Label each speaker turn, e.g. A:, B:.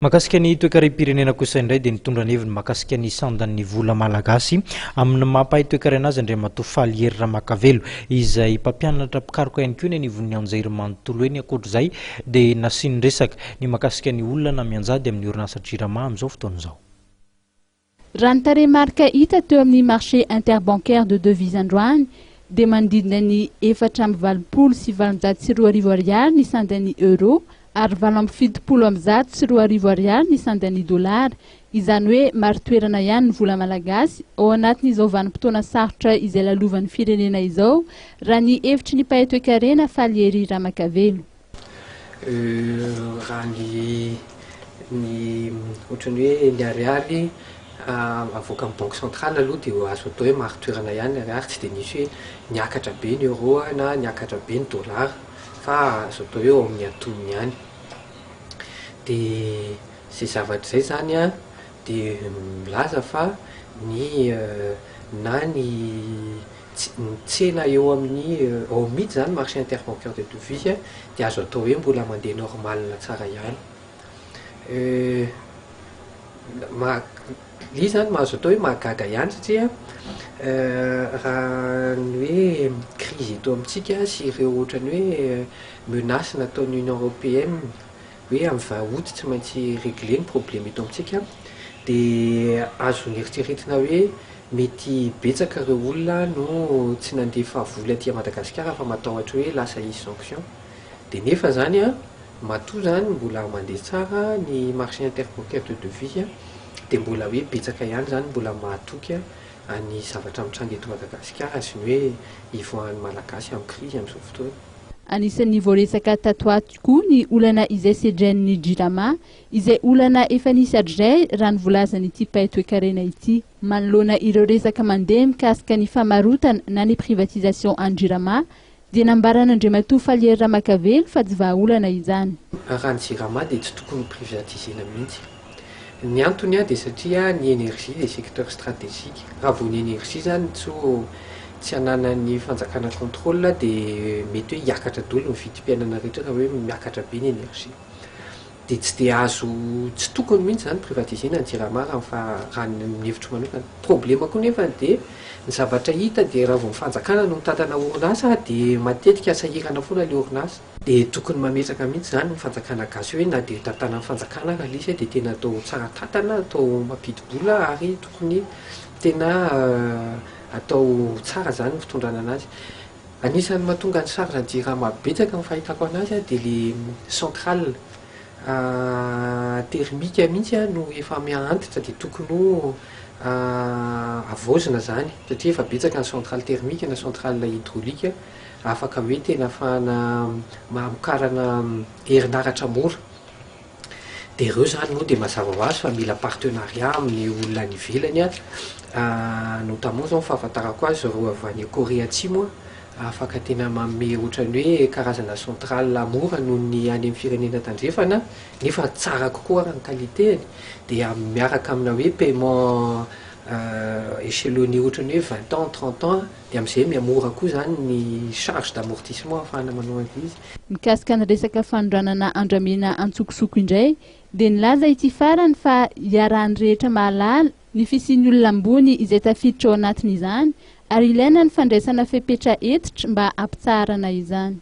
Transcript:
A: Makasika ny toe-karem-pirenena kosa indray dia nitondra ny heviny makasika ny sandan'ny vola malagasy amin'ny mampahay toe-kare anazy Andriamatoa Faliery Ramakavelo izay mpampianatra mpikaroka ihany koa ny anivon'ny anjery manontolo eny ankoatr'izay dia nasiany resaka ny makasika ny olona mianjady amin'ny orinasa Jirama amin'izao fotoan'izao.
B: Raha ny tarehimarika hita teo amin'ny marché interbancaire de devises androany dia manodidina ny 4,valopolo ariary ny sandan'ny euro ary 7,70 ariary ny sandan'ny dollara. Izany hoe maro toerana ihany ny vola malagasy ao anatin'izao vanim-potoana sarotra izay lalovan'ny firenena izao raha ny hevitry ny mpahay toe-karena Faliery Ramakavelo.
C: Raha ny ohatrany hoe ny ariary avoaka amin'ny banque centrale aloha dia azo atao hoe maro toerana ihany ny ariary, tsy dia nisy hoe niakatra be ny euro na niakatra be ny dollara fa azo atao hoe ao amin'ny antonony ihany. Dia izay zavatra izay zany a dia milaza fa ny tsena eo amin'ny ao mity zany marché interbancaire de devises dia azo atao hoe mbola mandeha normal tsara ihany. Izy zany mahazo atao hoe mahagaga ihany satria raha ny hoe crise eto amintsika sy ireo ohatrany hoe menace nataon'ny Union européenne hoe amin'ny 20 août tsy maintsy régler ny problème eto amintsika dia azo nieritreretina hoe mety betsaka ireo olona no tsy nandefa vola aty Madagasikara fa matahotra hoe lasa hisy sanction. Dia nefa zany a matoa zany mbola mandeha tsara ny marché interbancaire de devises dia mbola hoe betsaka ihany zany mbola mahatoky any zavatra mitranga eto Madagasikara sy ny hoe ivoahan'ny malagasy amin'ny crise amin'izao fotoana.
B: Anisan'ny voaresaka tato ato koa ny olana izay sedren'ny Jirama izay olana efa nisy adray raha ny volazan'ity mpahay toe-karena ity. Manoloana ireo resaka mandeha mikasika ny famarotana na ny privatisation any Jirama dia nambarana Andriamatoa Faliery Ramakavelo fa tsy vahaolana izany.
C: Raha ny Jirama dia tsy tokony privatisena mihitsy. Ny antony dia satria ny énergie dia secteur stratégique. Raha vao ny énergie zany tsy ananan'ny fanjakana contrôle dia mety hoe hiakatra daholo ny vidim-piainana rehetra raha hoe miakatra be ny énergie. Dia tsy dia azo tsy tokony mihitsy zany privatisena ny Jirama raha ny hevitro manokana. Problème koa nefa dia ny zavatra hita dia raha vao ny fanjakana no mitantana orinasa dia matetika sahirana foana ilay orinasa. Dia tokony mametraka mihitsy zany ny fanjakana gasy hoe na dia tantana ny fanjakana raha lisy dia tena atao tsara tantana, atao mampidi-bola ary tokony tena atao tsara zany ny fitondrana anazy. Anisan'ny mahatonga ny sarina Jirama betsaka ny fahitako anazy dia le centrale thermique mihitsy no efa miantitra dia tokony avaozina zany satria efa betsaka ny centrale thermique na centrale hydraulique afaka hoe tena ahafahana mamokarana herinaratra mora. Dia ireo zany moa dia mazava ho azy fa mila partenariat amin'ny olona any ivelany notamment zao fahafantarako azy ireo avy any Corée Atsimo afaka tena manome ohatrany hoe karazana centrale mora noho ny any amin'ny firenena tandrefana nefa tsara kokoa raha ny qualité dia miaraka amina hoe paiement échelonné ohatrany hoe 20 ans 30 ans dia amin'izay miamora koa zany ny charge d'amortissement ahafahana manao an'izy.
B: Mikasika ny resaka fanondranana andramena antsokosoko indray dia nilaza ity farany fa iarahan'ny rehetra mahalala ny fisian'ny olona ambony izay tafiditra ao anatin'izany ary ilaina ny fandraisana fepetra etitra mba hampitsarana izany.